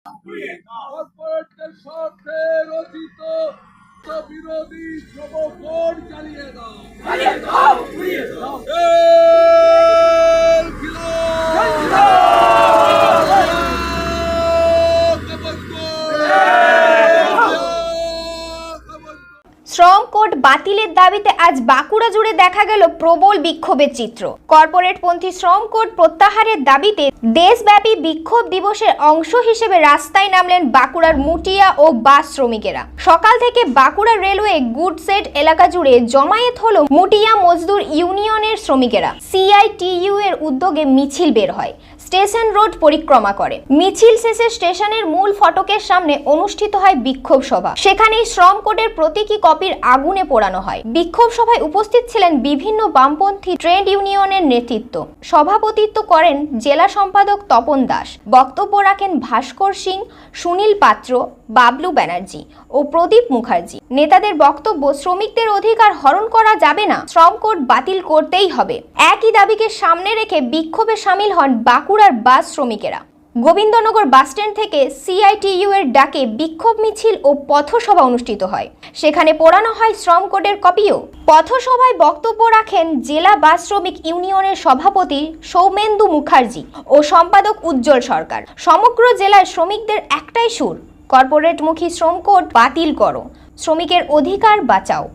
কর্পোরেটদের স্বার্থে রচিত বিরোধী শ্রমকোড চালিয়ে দাও। শ্রম কোড বাতিলের দাবিতে আজ বাঁকুড়া জুড়ে দেখা গেল প্রবল বিক্ষোভের চিত্র। কর্পোরেটপন্থী শ্রম কোড প্রত্যাহারের দাবিতে দেশব্যাপী বিক্ষোভ দিবসের অংশ হিসেবে রাস্তায় নামলেন বাঁকুড়ার মুটিয়া ও বাস শ্রমিকেরা। সকাল থেকে বাঁকুড়া রেলওয়ে গুডসেট এলাকা জুড়ে জমায়েত হলো মুটিয়া মজদুর ইউনিয়নের শ্রমিকেরা। সিআইটিইউ এর উদ্যোগে মিছিল বের হয়, স্টেশন রোড পরিক্রমা করে। মিছিল শেষে স্টেশনের মূল ফটকের সামনে অনুষ্ঠিত হয় বিক্ষোভ সভা। সেখানেই শ্রম কোডের প্রতীকী কপির আগুনে পোড়ানো হয়। বিক্ষোভ সভায় উপস্থিত ছিলেন বিভিন্ন বামপন্থী ট্রেড ইউনিয়নের নেতৃত্ব। সভাপতিত্ব করেন জেলা সম্পাদক তপন দাস। বক্তব্য রাখেন ভাস্কর সিং, সুনীল পাত্র, বাবলু ব্যানার্জি ও প্রদীপ মুখার্জি। নেতাদের বক্তব্য, শ্রমিকদের অধিকার হরণ করা যাবে না, শ্রম কোড বাতিল করতেই হবে। একই দাবিকে সামনে রেখে বিক্ষোভে সামিল হন বাঁকুড়ার বাস শ্রমিকেরা। গোবিন্দনগর বাসস্ট্যান্ড থেকে সিআইটিইউ এর ডাকে বিক্ষোভ মিছিল ও পথসভা অনুষ্ঠিত হয়। সেখানে পোড়ানো হয় শ্রম কোডের কপিও। পথসভায় বক্তব্য রাখেন জেলা বাস শ্রমিক ইউনিয়নের সভাপতি সৌমেন্দু মুখার্জি ও সম্পাদক উজ্জ্বল সরকার। সমগ্র জেলার শ্রমিকদের একটাই সুর, কর্পোরেটমুখী শ্রম কোড বাতিল করো, শ্রমিকের অধিকার বাঁচাও।